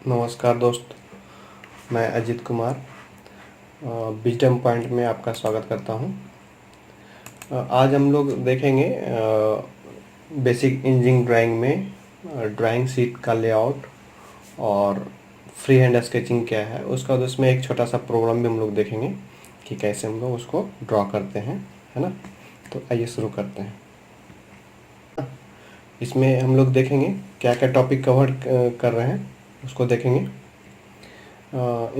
नमस्कार दोस्त, मैं अजित कुमार विजडम पॉइंट में आपका स्वागत करता हूं। आज हम लोग देखेंगे बेसिक इंजीनियरिंग ड्राइंग में ड्राइंग शीट का लेआउट और फ्री हैंड स्केचिंग क्या है। उसका बाद उसमें एक छोटा सा प्रोग्राम भी हम लोग देखेंगे कि कैसे हम लोग उसको ड्रॉ करते हैं, है ना। तो आइए शुरू करते हैं। इसमें हम लोग देखेंगे क्या क्या टॉपिक कवर कर रहे हैं, उसको देखेंगे।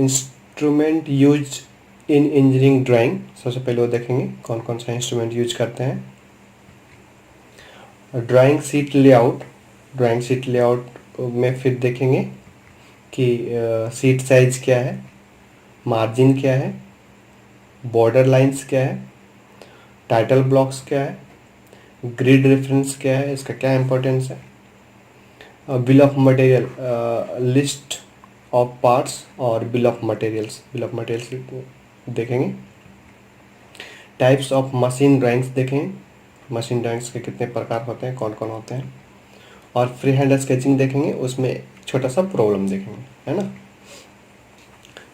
Instrument use in engineering drawing, सबसे पहले वो देखेंगे कौन कौन सा इंस्ट्रूमेंट यूज करते हैं। Drawing sheet layout, drawing sheet layout में फिर देखेंगे कि शीट साइज क्या है, मार्जिन क्या है, बॉर्डर लाइंस क्या है, टाइटल ब्लॉक्स क्या है, ग्रिड रेफरेंस क्या है, इसका क्या इंपॉर्टेंस है, bill of material, list of parts और बिल ऑफ मटेरियल्स देखेंगे। टाइप्स ऑफ मशीन ड्राइंग्स देखेंगे, मशीन ड्राइंग्स के कितने प्रकार होते हैं, कौन कौन होते हैं। और फ्री हैंड स्केचिंग देखेंगे, उसमें छोटा सा प्रॉब्लम देखेंगे, है ना।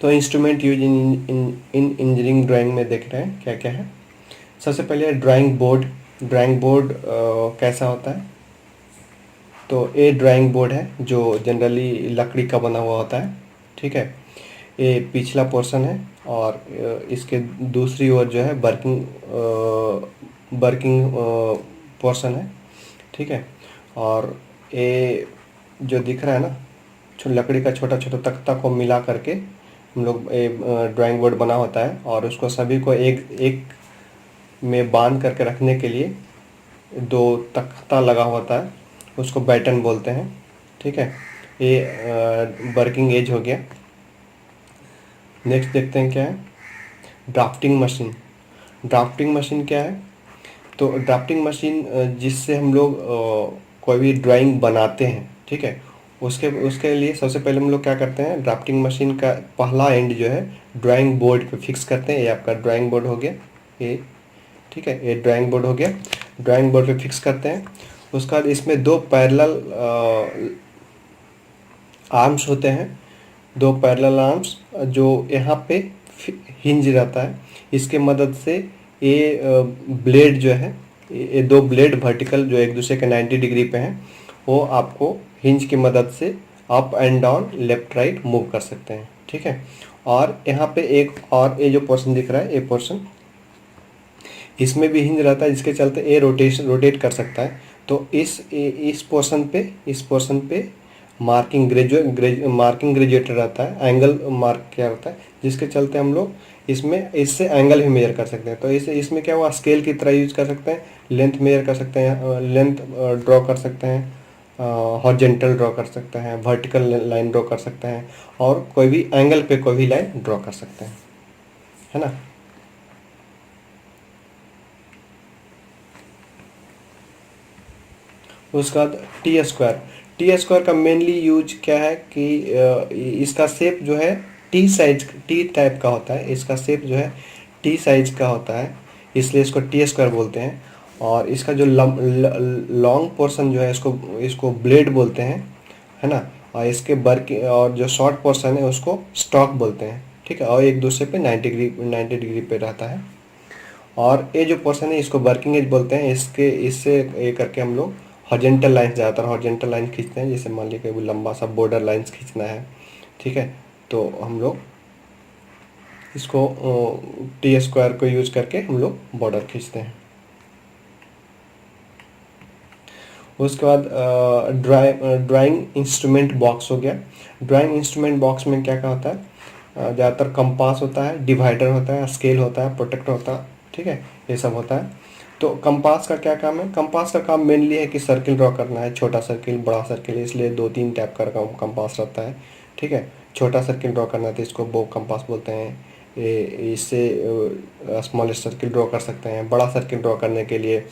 तो instrument use in engineering drawing में देख रहे हैं क्या क्या है। सबसे पहले ड्राइंग बोर्ड। ड्राइंग बोर्ड कैसा होता है, तो ये ड्राइंग बोर्ड है जो जनरली लकड़ी का बना हुआ होता है, ठीक है। ये पिछला पोर्शन है और इसके दूसरी ओर जो है वर्किंग पोर्शन है, ठीक है। और ये जो दिख रहा है ना, लकड़ी का छोटा छोटा तख्ता को मिला करके हम लोग ड्राइंग बोर्ड बना होता है, और उसको सभी को एक एक में बांध करके रखने के लिए दो तख्ता लगा होता है, उसको बैटन बोलते हैं, ठीक है। ये वर्किंग एज हो गया। नेक्स्ट देखते हैं क्या है, ड्राफ्टिंग मशीन। ड्राफ्टिंग मशीन क्या है, तो ड्राफ्टिंग मशीन जिससे हम लोग कोई भी ड्राइंग बनाते हैं, ठीक है। उसके उसके लिए सबसे पहले हम लोग क्या करते हैं, ड्राफ्टिंग मशीन का पहला एंड जो है ड्राइंग बोर्ड पे फिक्स करते हैं। ये आपका ड्राइंग बोर्ड हो गया, ये ठीक है, ये ड्राइंग बोर्ड हो गया। ड्राइंग बोर्ड पे फिक्स करते हैं। उसके बाद इसमें दो पैरेलल आर्म्स होते हैं, दो पैरेलल आर्म्स जो यहाँ पे हिंज रहता है। इसके मदद से ये ब्लेड जो है, ये दो ब्लेड वर्टिकल जो एक दूसरे के 90 डिग्री पे हैं, वो आपको हिंज की मदद से up and down left right move कर सकते हैं, ठीक है। और यहाँ पे एक और ये जो पोर्शन दिख रहा है, ये पोर्शन, इसमें भी हिंज रहता है, जिसके चलते ये रोटेट कर सकता है। तो इस पोर्शन पे मार्किंग ग्रेजुएटर रहता है, एंगल मार्क किया रहता है, जिसके चलते हम लोग इससे एंगल भी मेजर कर सकते हैं। तो इसमें क्या हुआ, स्केल की तरह यूज कर सकते हैं, लेंथ मेजर कर सकते हैं, लेंथ ड्रॉ कर सकते हैं, हॉरिजॉन्टल ड्रॉ कर सकते हैं, वर्टिकल लाइन ड्रॉ कर सकते हैं, और कोई भी एंगल पे कोई भी लाइन ड्रॉ कर सकते हैं, है ना। उसके बाद टी स्क्वायर का मेनली यूज क्या है कि इसका शेप जो है टी टाइप का होता है। इसका शेप जो है टी साइज का होता है, इसलिए इसको टी स्क्वायर बोलते हैं। और इसका जो लॉन्ग पोर्शन जो है, इसको ब्लेड बोलते हैं, है ना। और इसके वर्क और जो शॉर्ट पोर्शन है उसको स्टॉक बोलते हैं, ठीक है। और एक दूसरे पे 90 डिग्री पे रहता है। और ये जो पोर्शन है इसको वर्किंग एज बोलते हैं। इससे ये करके हम लोग हॉरिजॉन्टल लाइन, ज़्यादातर हॉरिजॉन्टल लाइन खींचते हैं। जैसे मान लीजिए कोई लंबा सा बॉर्डर लाइंस खींचना है, ठीक है, तो हम लोग इसको टी स्क्वायर को यूज करके हम लोग बॉर्डर खींचते हैं। उसके बाद ड्राइंग इंस्ट्रूमेंट बॉक्स हो गया। ड्राइंग इंस्ट्रूमेंट बॉक्स में क्या क्या होता है, ज़्यादातर कंपास होता है, डिवाइडर होता है, स्केल होता है, प्रोटेक्टर होता है, ठीक है, ये सब होता है। तो कंपास का क्या काम है, कंपास का काम मेनली है कि सर्किल ड्रॉ करना है, छोटा सर्किल, बड़ा सर्किल, इसलिए दो तीन टाइप का कंपास रहता है, ठीक है। छोटा सर्किल ड्रॉ करना है तो इसको बो कंपास बोलते हैं। इससे स्मॉलेस्ट सर्किल ड्रॉ कर सकते हैं। बड़ा सर्किल ड्रॉ करने के लिए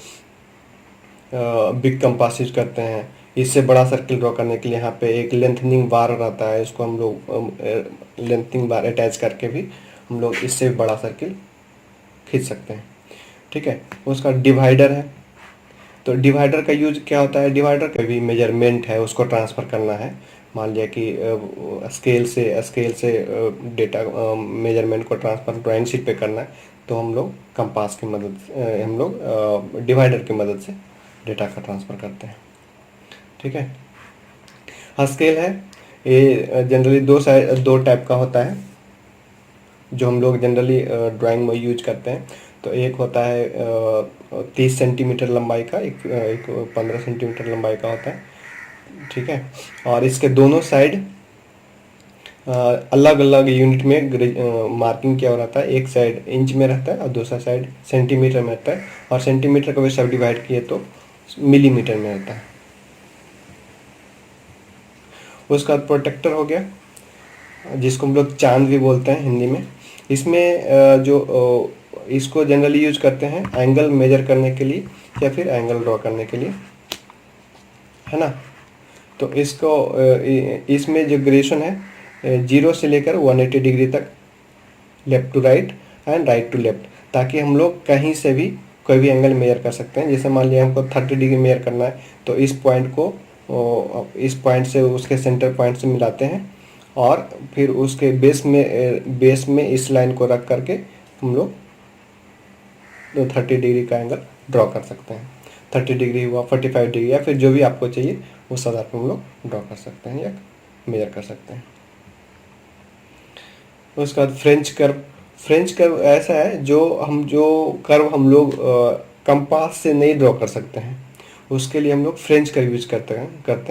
बिग कंपास यूज करते हैं। इससे बड़ा सर्किल ड्रॉ करने के लिए यहाँ पे एक लेंथनिंग बार रहता है, इसको हम लोग लेंथनिंग बार अटैच करके भी हम लोग इससे भी बड़ा सर्किल खींच सकते हैं, ठीक है। उसका डिवाइडर है, तो डिवाइडर का यूज क्या होता है, डिवाइडर का भी मेजरमेंट है, उसको ट्रांसफ़र करना है मान लिया कि स्केल से डेटा मेजरमेंट को ट्रांसफर ड्राइंग शीट पे करना है, तो हम लोग कंपास की मदद से हम लोग डिवाइडर की मदद से डेटा का ट्रांसफ़र करते हैं। ठीक है। हाँ, स्केल है, ये जनरली दो टाइप का होता है जो हम लोग जनरली ड्राइंग में यूज करते हैं। तो एक होता है 30 सेंटीमीटर लंबाई का, एक 15 सेंटीमीटर लंबाई का होता है। ठीक है। और इसके दोनों साइड अलग अलग यूनिट में मार्किंग किया हुआ रहता है। एक साइड इंच में रहता है और दूसरा साइड सेंटीमीटर में रहता है, और सेंटीमीटर को भी सब डिवाइड किए तो मिलीमीटर में रहता है। उसका बाद प्रोटेक्टर हो गया, जिसको हम लोग चांद भी बोलते हैं हिंदी में। इसमें इसको जनरली यूज करते हैं एंगल मेजर करने के लिए या फिर एंगल ड्रॉ करने के लिए, है ना। तो इसमें जो ग्रेजुएशन है 0 से लेकर 180 डिग्री तक, left to right and right to left, ताकि हम लोग कहीं से भी कोई भी एंगल मेजर कर सकते हैं। जैसे मान लिया हमको 30 डिग्री मेजर करना है, तो इस पॉइंट से उसके सेंटर पॉइंट से मिलाते हैं, और फिर उसके बेस में इस लाइन को रख करके हम लोग 30 डिग्री का एंगल ड्रॉ कर सकते हैं। 30 डिग्री हुआ, 45 डिग्री, या फिर जो भी आपको चाहिए उस आधार पर हम लोग ड्रॉ कर सकते हैं या मेजर कर सकते हैं। उसके बाद फ्रेंच कर्व ऐसा है जो कर्व हम लोग कंपास से नहीं ड्रॉ कर सकते हैं, उसके लिए हम लोग फ्रेंच कर्व यूज करते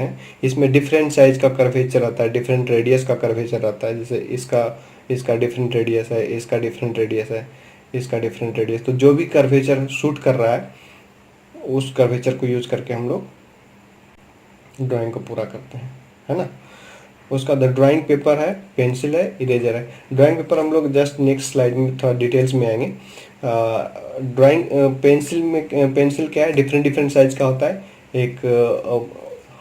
हैं। इसमें डिफरेंट साइज का कर्वेचर रहता है, डिफरेंट रेडियस का कर्वेचर रहता है। जैसे इसका डिफरेंट रेडियस है, इसका डिफरेंट रेडियस है, इसका डिफरेंट रेडियस। तो जो भी कर्वेचर शूट कर रहा है उस कर्वेचर को यूज करके हम लोग ड्राइंग को पूरा करते हैं, है ना। उसका ड्राइंग पेपर है, पेंसिल है, इरेजर है। ड्राइंग पेपर हम लोग जस्ट नेक्स्ट स्लाइड में थोड़ा डिटेल्स में आएंगे। ड्राइंग पेंसिल क्या है, डिफरेंट साइज का होता है। एक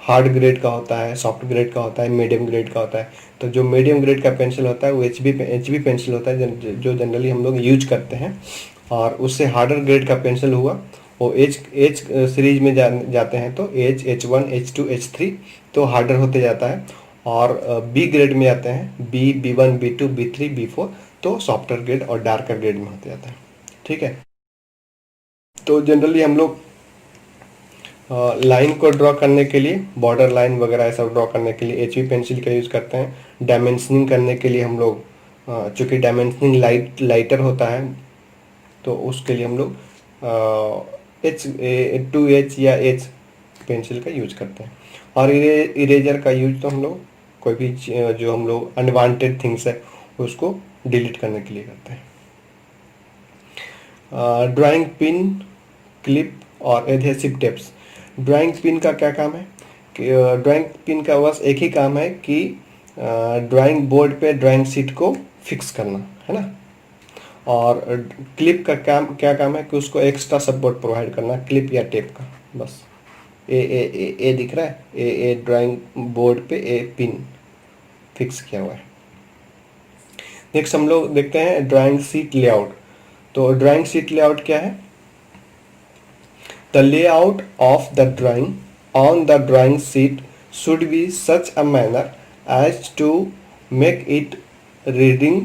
हार्ड ग्रेड का होता है, सॉफ्ट ग्रेड का होता है, मीडियम ग्रेड का होता है। तो जो मीडियम ग्रेड का पेंसिल होता है वो एच बी पेंसिल होता है, जो जनरली हम लोग यूज करते हैं। और उससे हार्डर ग्रेड का पेंसिल हुआ वो एच सीरीज में जाते हैं, तो H1 H2 H3 तो हार्डर होते जाता है। और बी ग्रेड में आते हैं, B1 B2 B3 B4 तो सॉफ्टवेयर ग्रेड और डार्कर ग्रेड में होते जाता है। ठीक है। तो जनरली हम लोग लाइन को ड्रॉ करने के लिए, बॉर्डर लाइन वगैरह ऐसा ड्रॉ करने के लिए HB पेंसिल का यूज़ करते हैं। डायमेंशनिंग करने के लिए हम लोग चूँकि डायमेंशनिंग लाइटर होता है, तो उसके लिए हम लोग H2H या H पेंसिल का यूज करते हैं। और इरेजर का यूज तो हम लोग कोई भी जो हम लोग अनवांटेड थिंग्स है उसको डिलीट करने के लिए करते हैं। ड्राइंग पिन, क्लिप और एडहेसिव टेप्स। ड्राइंग पिन का क्या काम है कि ड्राइंग पिन का बस एक ही काम है कि ड्राइंग बोर्ड पे ड्राइंग शीट को फिक्स करना, है ना। और क्लिप का क्या काम है कि उसको एक्स्ट्रा सपोर्ट प्रोवाइड करना, क्लिप या टेप का। बस ए दिख रहा है, ए ड्राइंग बोर्ड पे ए पिन फिक्स किया हुआ है। नेक्स्ट हम लोग देखते हैं ड्राइंग शीट लेआउट। तो ड्राइंग शीट लेआउट क्या है? The layout of the drawing on the drawing sheet should be such a manner as to make it reading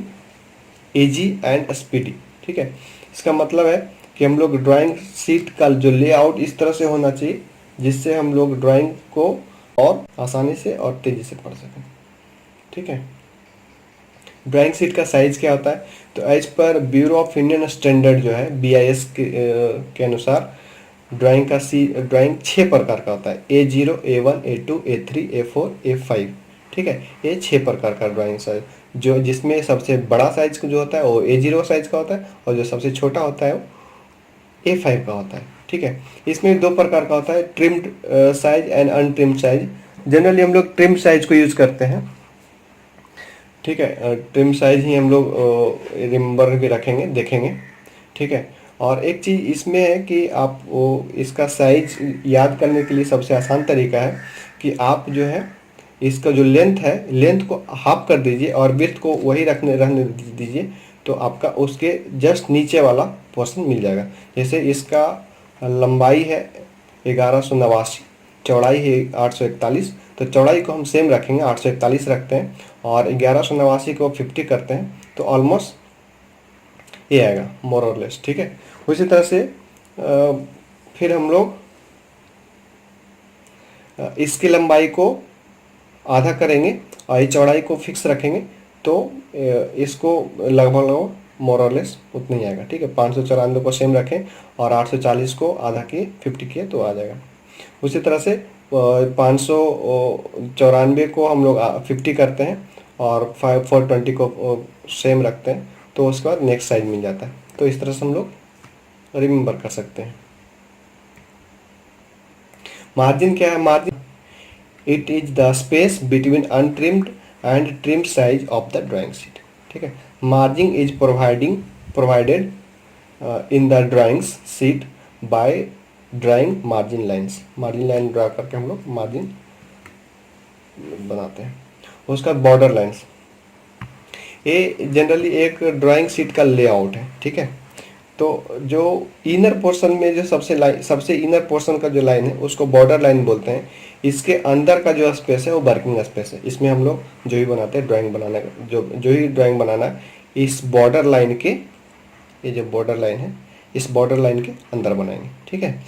easy and speedy. ठीक है। इसका मतलब है कि हम लोग ड्राइंग शीट का जो लेआउट इस तरह से होना चाहिए जिससे हम लोग ड्राइंग को और आसानी से और तेजी से पढ़ सकें। ठीक है। ड्राइंग शीट का साइज क्या होता है? तो as per bureau of Indian standard जो है BIS के अनुसार ड्राइंग 6 प्रकार का होता है। A0 A1 A2 A3 A4 A5। ठीक है। ये 6 प्रकार का ड्राइंग साइज, जो जिसमें सबसे बड़ा साइज जो होता है वो A0 साइज का होता है, और जो सबसे छोटा होता है वो A5 का होता है। ठीक है। इसमें 2 प्रकार का होता है, trimmed size and untrimmed size. Generally हम लोग ट्रिम साइज को यूज करते हैं। ठीक है। ट्रिम साइज ही हम लोग रिमेंबर भी रखेंगे, देखेंगे। ठीक है। और एक चीज़ इसमें है कि आप इसका साइज याद करने के लिए सबसे आसान तरीका है कि आप जो है इसका जो लेंथ है, लेंथ को हाफ कर दीजिए और विड्थ को वही रहने दीजिए, तो आपका उसके जस्ट नीचे वाला पोर्शन मिल जाएगा। जैसे इसका लंबाई है 1189, चौड़ाई है 841, तो चौड़ाई को हम सेम रखेंगे, 841 रखते हैं, और 1189 को 50 करते हैं, तो ऑलमोस्ट ये आएगा मोर और लेस। ठीक है, उसी तरह से फिर हम लोग इसकी लंबाई को आधा करेंगे और ये चौड़ाई को फिक्स रखेंगे, तो इसको लगभग लगभग मोर और लेस उतना ही आएगा। ठीक है, 594 को सेम रखें और 840 को आधा किए, 50 किए, तो आ जाएगा। उसी तरह से 594 को हम लोग 50 करते हैं और 420 को सेम रखते हैं, तो उसके बाद नेक्स्ट साइज मिल जाता है। तो इस तरह से हम लोग रिमेंबर कर सकते हैं। मार्जिन क्या है? Margin it is the space between untrimmed and trimmed size of the drawing sheet. ठीक है, margin is provided in the drawing sheet by drawing margin lines. Margin line draw करके हम लोग मार्जिन बनाते हैं। उसका बॉर्डर लाइन्स, ये generally एक ड्राइंग शीट का लेआउट है। ठीक है, तो जो इनर पोर्शन में जो सबसे इनर पोर्शन का जो लाइन है उसको बॉर्डर लाइन बोलते हैं। इसके अंदर का जो स्पेस है वो वर्किंग स्पेस है। इसमें हम लोग जो ही बनाते हैं ड्राइंग बनाने का, जो ही ड्राइंग बनाना है, इस बॉर्डर लाइन के, ये जो बॉर्डर लाइन है इस बॉर्डर लाइन के अंदर बनाएंगे। ठीक है,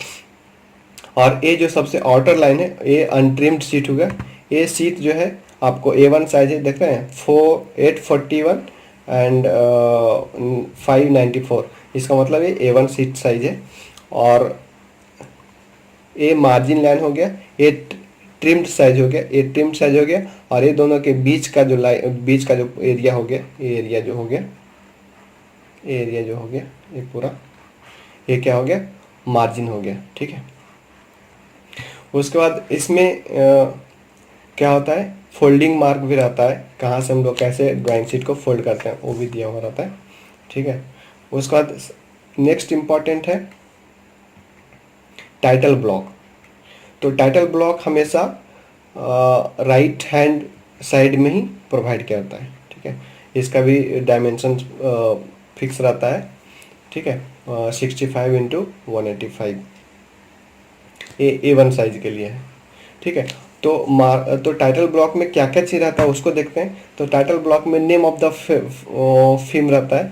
और ये जो सबसे आउटर लाइन है ये अनट्रिम्ड शीट होगा। ये शीट जो है आपको A1 साइज है, देख रहे हैं 841 एंड 594, इसका मतलब ये A1 शीट साइज है। और ये मार्जिन लाइन हो गया, ये ट्रिम्ड साइज हो गया, ये ट्रिम्ड साइज हो गया, और ये दोनों के बीच का जो बीच का जो एरिया हो गया, ये एरिया जो हो गया, ये एरिया जो हो गया, ये पूरा ये क्या हो गया? मार्जिन हो गया। ठीक है, उसके बाद इसमें क्या होता है? फोल्डिंग मार्क भी रहता है, कहाँ से हम लोग कैसे ड्राइंग शीट को फोल्ड करते हैं वो भी दिया हुआ रहता है। ठीक है, उसके बाद नेक्स्ट इम्पॉर्टेंट है टाइटल ब्लॉक। तो टाइटल ब्लॉक हमेशा राइट हैंड साइड में ही प्रोवाइड किया जाता है। ठीक है, इसका भी डायमेंशन फिक्स रहता है। ठीक है, 65 इंटू 185 A1 साइज के लिए है। ठीक है, तो टाइटल ब्लॉक में क्या क्या चीज़ रहता है उसको देखते हैं। तो टाइटल ब्लॉक में नेम ऑफ द फिल्म रहता है।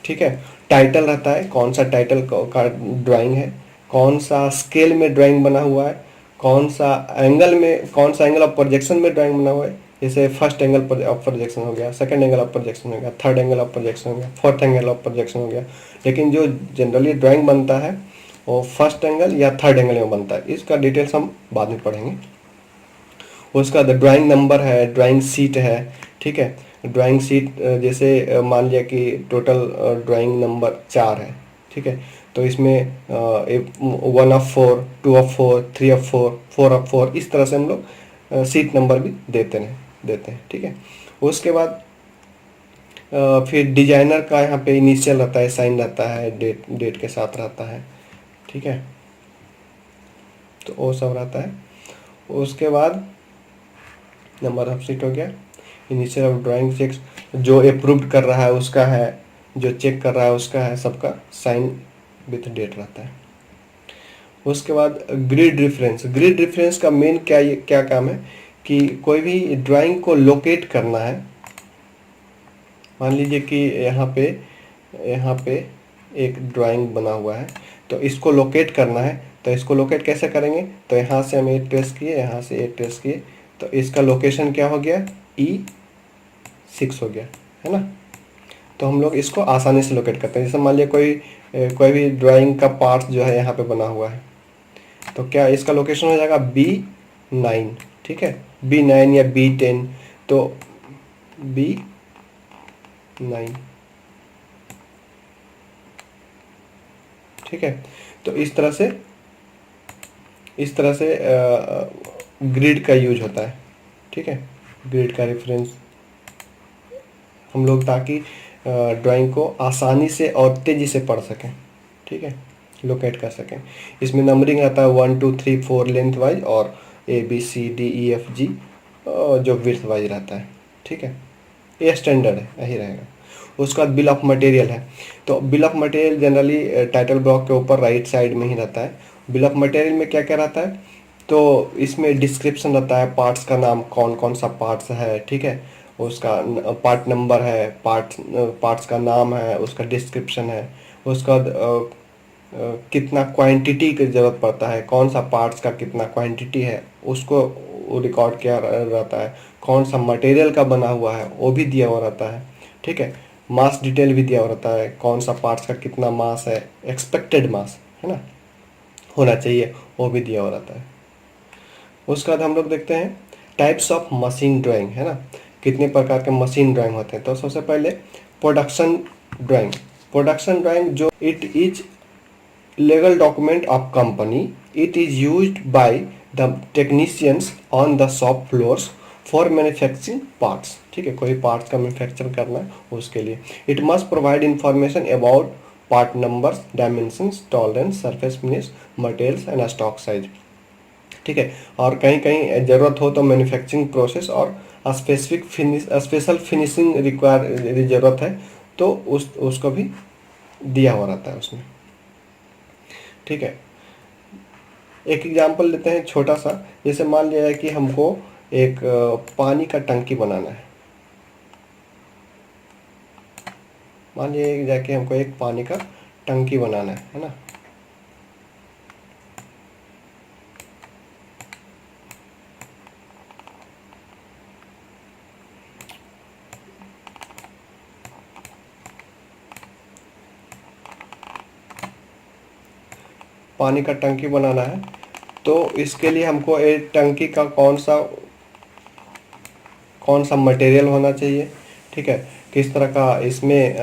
ठीक है, टाइटल रहता है, कौन सा टाइटल का ड्राइंग है, कौन सा स्केल में ड्राइंग बना हुआ है, कौन सा एंगल ऑफ प्रोजेक्शन में ड्राइंग बना हुआ है। जैसे फर्स्ट एंगल ऑफ प्रोजेक्शन हो गया, सेकंड एंगल ऑफ प्रोजेक्शन हो गया, थर्ड एंगल ऑफ प्रोजेक्शन हो गया, फोर्थ एंगल ऑफ प्रोजेक्शन हो गया। लेकिन जो जनरली ड्राइंग बनता है वो फर्स्ट एंगल या थर्ड एंगल में बनता है। इसका डिटेल्स हम बाद में पढ़ेंगे। उसका ड्राइंग नंबर है, ड्राइंग सीट है। ठीक है, ड्राइंग सीट जैसे मान लिया कि टोटल ड्राइंग नंबर 4 है। ठीक है, तो इसमें 1 of 4, 2 of 4, 3 of 4, 4 of 4, इस तरह से हम लोग सीट नंबर भी देते हैं। ठीक है, उसके बाद फिर डिजाइनर का यहाँ पे इनिशियल रहता है, साइन रहता है, डेट के साथ रहता है। ठीक है, तो वो सब रहता है। उसके बाद नंबर ऑफ सीट हो गया, इनिशियल ऑफ ड्राइंग चेक्स, जो अप्रूव्ड कर रहा है उसका है, जो चेक कर रहा है उसका है, सबका साइन विथ डेट रहता है। उसके बाद ग्रिड रेफरेंस का मेन क्या काम है कि कोई भी ड्राइंग को लोकेट करना है। मान लीजिए कि यहाँ पे एक ड्राइंग बना हुआ है, तो इसको लोकेट करना है। तो इसको लोकेट कैसे करेंगे? तो यहाँ से हम एक ट्रेस किए, यहाँ से एक ट्रेस किए, तो इसका लोकेशन क्या हो गया? E6 हो गया, है ना। तो हम लोग इसको आसानी से लोकेट करते हैं। जैसे मान लिया कोई भी ड्राइंग का पार्ट जो है यहाँ पे बना हुआ है, तो क्या इसका लोकेशन हो जाएगा B9। ठीक है, B9 या B10, तो B9। ठीक है, तो इस तरह से ग्रिड का यूज होता है। ठीक है, ग्रिड का रेफरेंस हम लोग ताकि ड्राइंग को आसानी से और तेज़ी से पढ़ सकें। ठीक है, लोकेट कर सकें। इसमें नंबरिंग आता है 1 2 3 4 लेंथ वाइज, और ABCDEFG जो विड्थ वाइज रहता है। ठीक है, ये स्टैंडर्ड है, यही रहेगा। उसका बिल ऑफ मटेरियल है। तो bill of material generally title block के ऊपर राइट साइड में ही रहता है। बिल ऑफ मटेरियल में क्या क्या रहता है तो इसमें डिस्क्रिप्शन रहता है, पार्ट्स का नाम कौन कौन सा पार्ट्स है, ठीक है, उसका पार्ट नंबर है, पार्ट्स का नाम है, उसका डिस्क्रिप्शन है, उसका कितना क्वांटिटी की ज़रूरत पड़ता है, कौन सा पार्ट्स का कितना क्वांटिटी है उसको रिकॉर्ड किया रहता है, कौन सा मटेरियल का बना हुआ है वो भी दिया हुआ रहता है, ठीक है, मास डिटेल भी दिया हुआ रहता है, कौन सा पार्ट्स का कितना मास है, एक्सपेक्टेड मास है ना होना चाहिए, वो भी दिया हुआ रहता है। उसके बाद हम लोग देखते हैं टाइप्स ऑफ मशीन ड्राइंग, है ना, कितने प्रकार के मशीन ड्राइंग होते हैं। तो सबसे पहले प्रोडक्शन ड्राइंग। प्रोडक्शन ड्राइंग जो it is legal document of company. It is used by the technicians on the shop floors for manufacturing parts, ठीक है, कोई पार्ट्स का मैन्युफैक्चर करना है उसके लिए। It must provide information about part numbers, dimensions, tolerance, surface finish, materials and stock size, ठीक है, और कहीं कहीं ज़रूरत हो तो मैन्युफैक्चरिंग प्रोसेस और specific finish, special finishing require ज़रूरत है तो उसको भी दिया हुआ रहता है उसमें, ठीक है। एक एग्जांपल लेते हैं छोटा सा, जैसे मान लिया है कि हमको एक पानी का टंकी बनाना है। मान लिया जाके हमको एक पानी का टंकी बनाना है ना। पानी का टंकी बनाना है तो इसके लिए हमको एक टंकी का कौन सा मटेरियल होना चाहिए, ठीक है, किस तरह का इसमें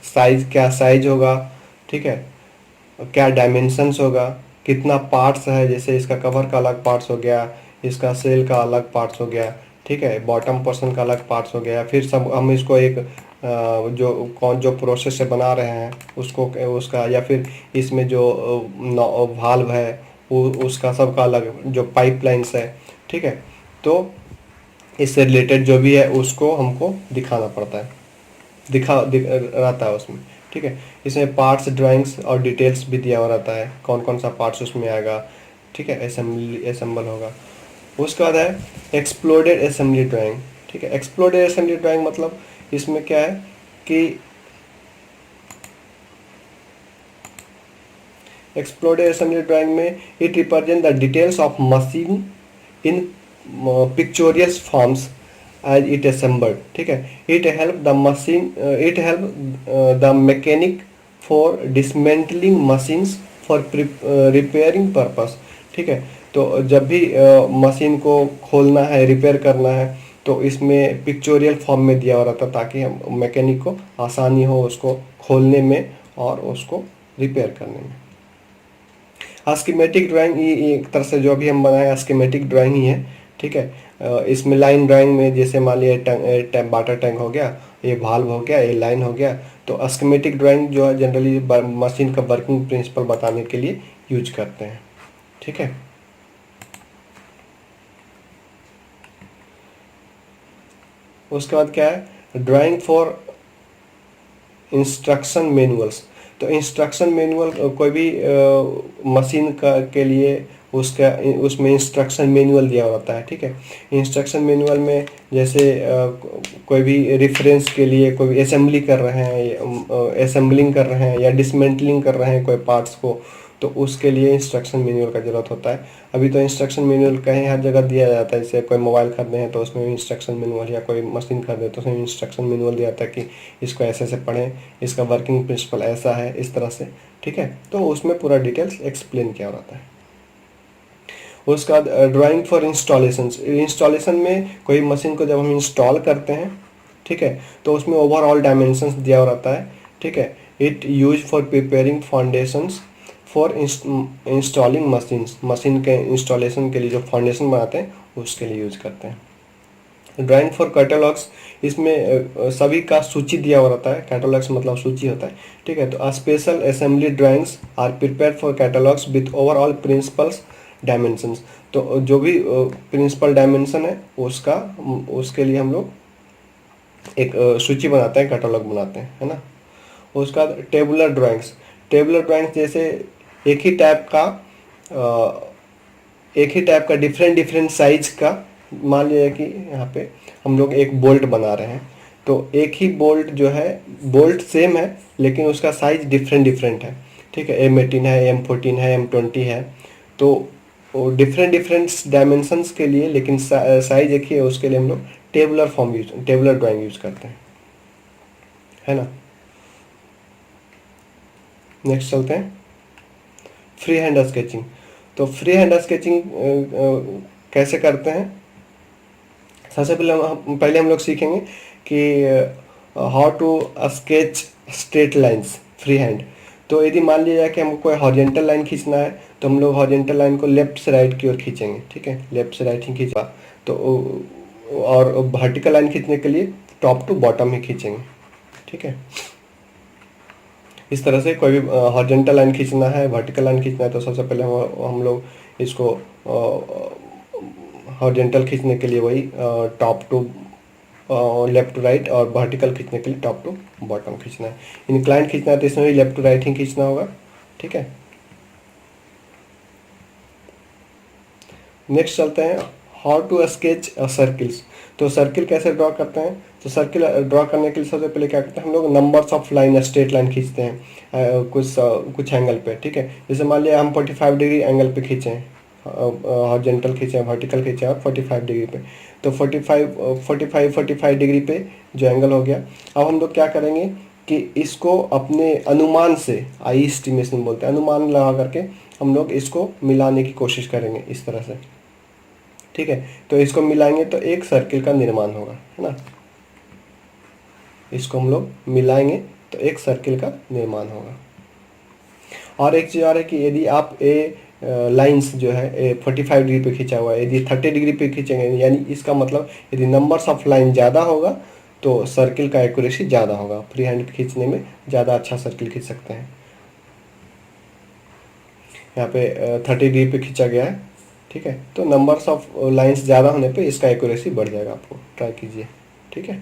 साइज, क्या साइज होगा, ठीक है, क्या डायमेंशंस होगा, कितना पार्ट्स है, जैसे इसका कवर का अलग पार्ट्स हो गया, इसका सेल का अलग पार्ट्स हो गया, ठीक है, बॉटम पोर्शन का अलग पार्ट्स हो गया, फिर सब हम इसको एक जो प्रोसेस से बना रहे हैं उसको उसका, या फिर इसमें जो वाल्व है उसका सबका अलग, जो पाइपलाइंस है, ठीक है, तो इससे रिलेटेड जो भी है उसको हमको दिखाना पड़ता है, रहता है उसमें, ठीक है। इसमें पार्ट्स ड्राइंग्स और डिटेल्स भी दिया हुआ रहता है, कौन कौन सा पार्ट्स उसमें आएगा, ठीक है, असेंबल होगा। उसके बाद है एक्सप्लोडेड असेंबली ड्राइंग, ठीक है। एक्सप्लोडेड असेंबली ड्राइंग मतलब इसमें क्या है कि एक्सप्लोडेड असेंबली ड्राइंग में it represent the details of machine in pictorial forms as it assembled, ठीक है। It help the mechanic for dismantling machines for repairing purpose, ठीक है। तो जब भी मशीन को खोलना है, रिपेयर करना है, तो इसमें पिक्चोरियल फॉर्म में दिया हुआ रहता है ताकि हम मैकेनिक को आसानी हो उसको खोलने में और उसको रिपेयर करने में। स्कीमेटिक ड्राइंग ये एक तरह से जो भी हम बनाए स्कीमेटिक ड्राइंग ही है, ठीक है। इसमें लाइन ड्राइंग में जैसे मान लिया वाटर टैंक हो गया, ये वाल्व हो गया, ये लाइन हो गया, तो स्कीमेटिक ड्राइंग जो है जनरली मशीन का वर्किंग प्रिंसिपल बताने के लिए यूज करते हैं, ठीक है। उसके बाद क्या है ड्राइंग फॉर इंस्ट्रक्शन मैनुअल्स। तो इंस्ट्रक्शन मैनुअल कोई भी मशीन का के लिए उसका उसमें इंस्ट्रक्शन मैनुअल दिया होता है, ठीक है। इंस्ट्रक्शन मैनुअल में जैसे कोई भी रेफरेंस के लिए कोई भी असेंबली कर रहे हैं, असेंबलिंग कर रहे हैं या डिसमेंटलिंग कर रहे हैं कोई पार्ट्स को, तो उसके लिए इंस्ट्रक्शन मैनुअल का ज़रूरत होता है। अभी तो इंस्ट्रक्शन मैनुअल कहीं हर जगह दिया जाता है, जैसे कोई मोबाइल खरीदे हैं तो उसमें इंस्ट्रक्शन मैनुअल, या कोई मशीन खरीदे तो उसमें इंस्ट्रक्शन मैनुअल दिया जाता है कि इसको ऐसे ऐसे पढ़ें, इसका वर्किंग प्रिंसिपल ऐसा है, इस तरह से, ठीक है। तो उसमें पूरा डिटेल्स एक्सप्लेन किया रहता है। उसका ड्राइंग फॉर इंस्टॉलेशन। इंस्टॉलेशन में कोई मशीन को जब हम इंस्टॉल करते हैं, ठीक है, तो उसमें ओवरऑल डायमेंशंस दिया हुआ रहता है, ठीक है। It use for preparing foundations for installing machines. Machine के इंस्टॉलेशन के लिए जो फाउंडेशन बनाते हैं उसके लिए यूज करते हैं। ड्राइंग फॉर कैटलॉग्स, इसमें सभी का सूची दिया हुआ रहता है, कैटलॉग्स मतलब सूची होता है, ठीक है। तो special assembly drawings are prepare for catalogues with overall principles dimensions. तो जो भी प्रिंसिपल डायमेंशन है उसके लिए हम लोग एक सूची बनाते हैं, कैटलॉग बनाते हैं, है ना। उसका टेबुलर ड्राइंग्स। टेबुलर ड्राइंग्स जैसे एक ही टाइप का एक ही टाइप का डिफरेंट डिफरेंट साइज का, मान लिया कि यहाँ पे हम लोग एक बोल्ट बना रहे हैं, तो एक ही बोल्ट जो है, बोल्ट सेम है लेकिन उसका साइज डिफरेंट डिफरेंट है, ठीक है। M18 है, M14 है, M20 है, तो डिफरेंट डिफरेंट डायमेंशंस के लिए, लेकिन साइज एक ही है, उसके लिए हम लोग टेबुलर ड्राइंग यूज करते हैं, है ना। नेक्स्ट चलते हैं फ्री हैंड स्केचिंग। तो फ्री हैंड स्केचिंग कैसे करते हैं, सबसे पहले हम लोग सीखेंगे कि how to sketch straight lines free hand. तो यदि मान लिया जाए कि हमको कोई हॉरिजेंटल लाइन खींचना है, तो हम लोग हॉरिजेंटल लाइन को लेफ्ट से राइट की ओर खींचेंगे, ठीक है, लेफ्ट से राइट ही खींचा। तो और वर्टिकल लाइन खींचने के लिए टॉप टू बॉटम ही खींचेंगे, ठीक है। इस तरह से कोई भी हॉरिजेंटल लाइन खींचना है, वर्टिकल लाइन खींचना है, तो सबसे पहले हम लोग इसको हॉरिजेंटल खींचने के लिए वही top to left to right, और वर्टिकल खींचने के लिए टॉप टू बॉटम खींचना है। इंक्लाइन खींचना है तो इसमें भी लेफ्ट टू राइट ही खींचना होगा, ठीक है। नेक्स्ट चलते हैं हाउ टू स्केच सर्किल्स। तो सर्किल कैसे ड्रॉ करते हैं, तो सर्किल ड्रॉ करने के लिए सबसे पहले क्या करते हैं, हम लोग numbers of line, straight line खींचते हैं कुछ एंगल पे, ठीक है। जैसे मान लिया हम 45 डिग्री एंगल पे खींचे हैं, हॉरिजॉन्टल खींचे, वर्टिकल खींचे और 45 डिग्री पे, तो 45 डिग्री पे जो एंगल हो गया। अब हम लोग क्या करेंगे कि इसको अपने अनुमान से, आई एस्टिमेशन बोलते हैं, अनुमान लगा करके हम लोग इसको मिलाने की कोशिश करेंगे इस तरह से, ठीक है। तो इसको मिलाएंगे तो एक सर्किल का निर्माण होगा, है ना। इसको हम लोग मिलाएंगे तो एक सर्किल का निर्माण होगा। और एक चीज़ और है कि यदि आप लाइंस जो है 45 डिग्री पे खींचा हुआ है, यदि 30 डिग्री पे खींचेंगे, यानी इसका मतलब यदि नंबर्स ऑफ लाइन ज़्यादा होगा तो सर्किल का एक्यूरेसी ज़्यादा होगा, फ्री हैंड खींचने में ज़्यादा अच्छा सर्किल खींच सकते हैं। यहाँ पे 30 डिग्री पे खींचा गया है, ठीक है, तो नंबर्स ऑफ लाइंस ज़्यादा होने पे इसका एक्यूरेसी बढ़ जाएगा, आपको ट्राई कीजिए, ठीक है।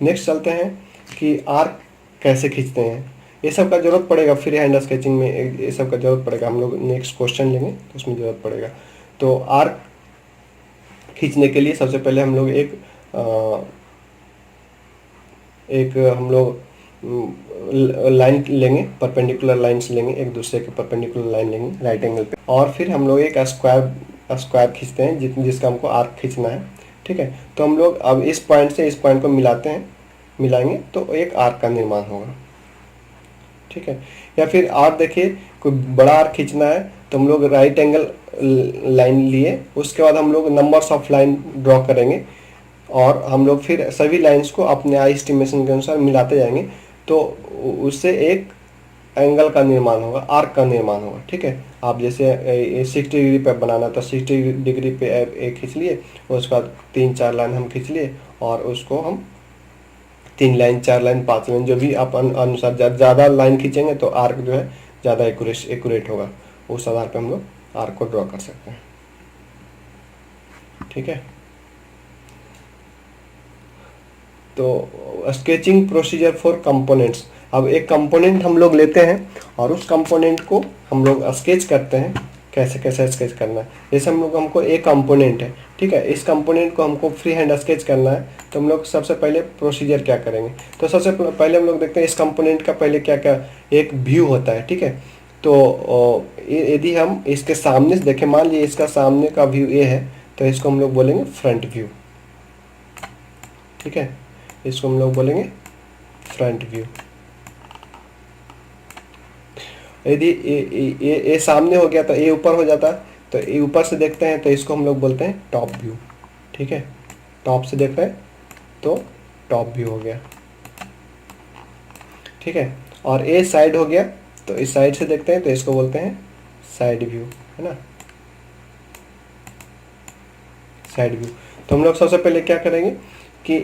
नेक्स्ट चलते हैं कि आर्क कैसे खींचते हैं। ये सब का जरूरत पड़ेगा फ्री हैंड स्केचिंग में, ये सब का जरूरत पड़ेगा, हम लोग नेक्स्ट क्वेश्चन लेंगे तो उसमें जरूरत पड़ेगा। तो आर्क खींचने के लिए सबसे पहले हम लोग एक हम लोग लाइन लेंगे, परपेंडिकुलर लाइंस लेंगे, एक दूसरे के परपेंडिकुलर लाइन लेंगे राइट एंगल पे, और फिर हम लोग एक स्क्वायर खींचते हैं जिसका हमको आर्क खींचना है, ठीक है। तो हम लोग अब इस पॉइंट से इस पॉइंट को मिलाएंगे तो एक आर्क का निर्माण होगा, ठीक है। या फिर आर्क देखिए, कोई बड़ा आर्क खींचना है तो हम लोग राइट एंगल लाइन लिए, उसके बाद हम लोग नंबर्स ऑफ लाइन ड्रॉ करेंगे, और हम लोग फिर सभी लाइंस को अपने आई एस्टिमेशन के अनुसार मिलाते जाएंगे, तो उससे एक एंगल का निर्माण होगा, आर्क का निर्माण होगा, ठीक है। आप जैसे 60 डिग्री पे बनाना तो 60 डिग्री पे एक खींच लिए, उसके बाद 3-4 लाइन हम खींच लिए, और उसको हम 3 लाइन 4 लाइन 5 लाइन जो भी आप अनुसार ज़्यादा लाइन खींचेंगे तो आर्क जो है ज़्यादा एक्यूरेट होगा, उस आधार पर हम लोग आर्क को ड्रॉ कर सकते हैं, ठीक है। तो स्केचिंग प्रोसीजर फॉर कंपोनेंट्स। अब एक कंपोनेंट हम लोग लेते हैं और उस कंपोनेंट को हम लोग स्केच करते हैं, कैसे कैसे स्केच करना है। जैसे हमको एक कंपोनेंट है, ठीक है, इस कंपोनेंट को हमको फ्री हैंड स्केच करना है, तो हम लोग सबसे पहले प्रोसीजर क्या करेंगे, तो सबसे पहले हम लोग देखते हैं इस कंपोनेंट का पहले क्या क्या एक व्यू होता है, ठीक है। तो यदि हम इसके सामने से देखें, मान लीजिए इसका सामने का व्यू ये है, तो इसको हम लोग बोलेंगे फ्रंट व्यू, ठीक है, इसको हम लोग बोलेंगे फ्रंट व्यू। यदि ये सामने हो गया तो ये ऊपर हो जाता, तो ये ऊपर से देखते हैं तो इसको हम लोग बोलते हैं टॉप व्यू, ठीक है, टॉप से देख रहे हैं तो टॉप व्यू हो गया, ठीक है। और ये साइड हो गया तो इस साइड से देखते हैं तो इसको बोलते हैं साइड व्यू, है ना, साइड व्यू। तो हम लोग सबसे पहले क्या करेंगे कि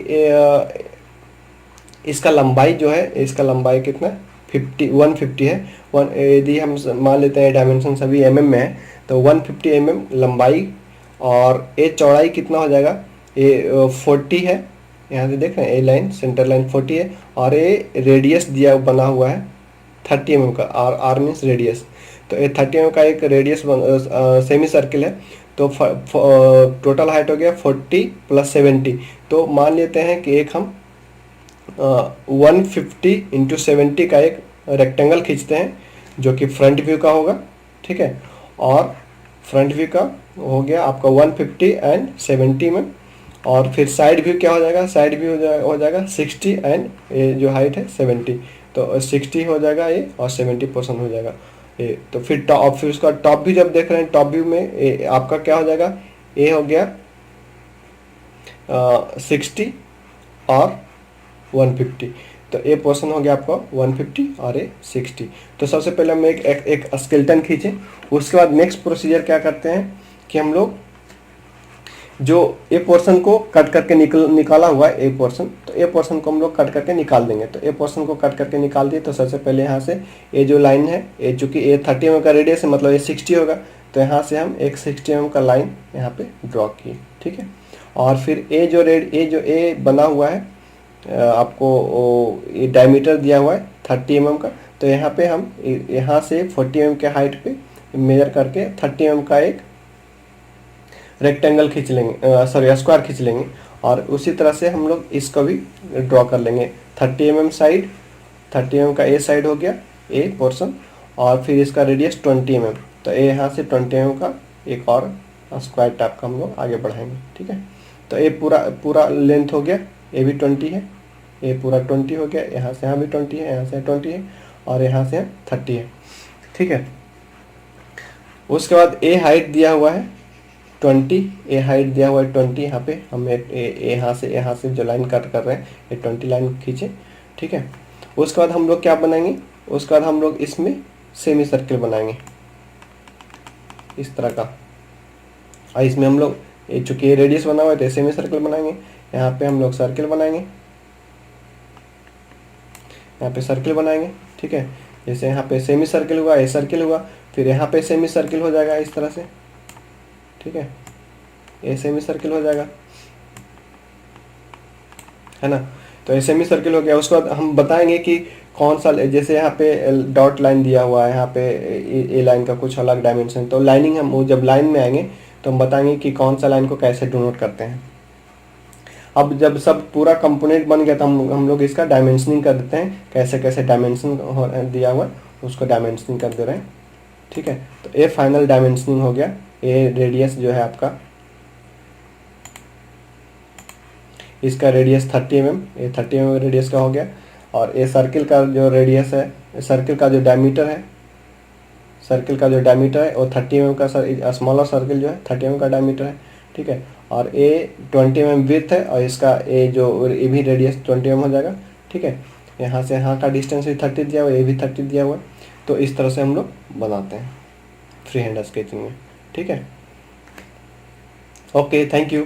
इसका लंबाई जो है, इसका लंबाई कितना 150 है। यदि हम मान लेते हैं डायमेंशन सभी mm में है, तो 150 mm लंबाई, और ये चौड़ाई कितना हो जाएगा, ये 40 है, यहाँ से देख रहे हैं, ए लाइन सेंटर लाइन 40 है, और ये रेडियस दिया बना हुआ है 30 mm का, आर मीन्स रेडियस, तो ये 30 mm का एक रेडियस सेमी सर्किल है। तो टोटल हाइट हो गया 40 + 70। तो मान लेते हैं कि एक हम 150 × 70 का एक रेक्टेंगल खींचते हैं जो कि फ्रंट व्यू का होगा, ठीक है। और फ्रंट व्यू का हो गया आपका 150 एंड 70 में। और फिर साइड व्यू क्या हो जाएगा, साइड व्यू हो जाएगा 60 एंड ये जो हाइट है 70। तो 60 हो जाएगा ये और 70% हो जाएगा ये। तो फिर टॉप, फिर उसका टॉप व्यू जब देख रहे हैं, टॉप व्यू में ये आपका क्या हो जाएगा, ये हो गया 60 और 150। तो ए पोर्शन हो गया आपका 150 और ए 60। तो सबसे पहले हम एक स्केलेटन खींचे। उसके बाद नेक्स्ट प्रोसीजर क्या करते हैं कि हम लोग जो ए पोर्शन को कट करके निकाला हुआ है ए पोर्शन, तो ए पोर्शन को हम लोग कट करके निकाल देंगे। तो ए पोर्शन को कट करके निकाल दिए। तो सबसे पहले यहाँ से ये जो लाइन है, ये चूंकि ये 30 mm का रेडियस है, मतलब ये 60 होगा। तो यहाँ से हम एक 60 mm का लाइन यहाँ पे ड्रॉ किए, ठीक है। और फिर ये जो ए बना हुआ है आपको ये डायमीटर दिया हुआ है 30 mm का। तो यहाँ पे हम यहाँ से 40 mm के हाइट पे मेजर करके 30 mm का एक रेक्टेंगल खींच लेंगे, सॉरी स्क्वायर खींच लेंगे। और उसी तरह से हम लोग इसको भी ड्रॉ कर लेंगे। 30 mm साइड, 30 mm का ए साइड हो गया ए पोर्शन। और फिर इसका रेडियस 20 mm। तो ए यहाँ से 20 mm का एक और स्क्वायर टाइप का हम लोग आगे बढ़ाएंगे, ठीक है। तो ये पूरा लेंथ हो गया, ये भी 20 है, ये पूरा 20 हो गया। यहाँ से यहाँ भी 20 है, यहाँ से 20 है और यहाँ से 30 है, ठीक है। उसके बाद ए हाइट दिया हुआ है 20, ए हाइट दिया हुआ है 20। यहाँ पे हम यहाँ से जो लाइन कट कर रहे हैं ये 20 लाइन खींचे, ठीक है। उसके बाद हम लोग क्या बनाएंगे, उसके बाद हम लोग इसमें सेमी सर्किल बनाएंगे इस तरह का। और इसमें हम लोग चूंकि ये रेडियस बना हुआ है तो सेमी सर्किल बनाएंगे। यहाँ पे हम लोग सर्किल बनाएंगे, यहाँ पे सर्किल बनाएंगे, ठीक है। जैसे यहाँ पे सेमी सर्किल हुआ, ये सर्किल हुआ, फिर यहाँ पे सेमी सर्किल हो जाएगा इस तरह से, ठीक है। ये सेमी सर्किल हो जाएगा, है ना। तो ये सेमी सर्किल हो गया। उसके बाद हम बताएंगे कि कौन सा, जैसे यहाँ पे डॉट लाइन दिया हुआ है, यहाँ पे ए लाइन का कुछ अलग डायमेंशन। तो लाइनिंग हम जब लाइन में आएंगे तो हम बताएंगे कि कौन सा लाइन को कैसे डिनोट करते हैं। अब जब सब पूरा कंपोनेंट बन गया तो हम लोग इसका डायमेंशनिंग कर देते हैं, कैसे कैसे डायमेंशन दिया हुआ है उसको डायमेंशनिंग कर दे रहे हैं, ठीक है। तो ये फाइनल डायमेंशनिंग हो गया। ये रेडियस जो है आपका, इसका रेडियस 30 mm, ये 30 mm रेडियस का हो गया। और ये सर्किल का जो रेडियस है, सर्किल का जो डायमीटर है, सर्किल का जो डायमीटर है वो 30 mm का, स्मॉलर सर्किल जो है 30 mm का डायमीटर है, ठीक है। और ये 20 mm विड्थ है और इसका ये भी रेडियस 20 mm हो जाएगा, ठीक है। यहाँ से यहाँ का डिस्टेंस भी 30 दिया हुआ है, ये भी 30 दिया हुआ है। तो इस तरह से हम लोग बनाते हैं फ्री हैंड स्केचिंग में, ठीक है। Okay, thank you.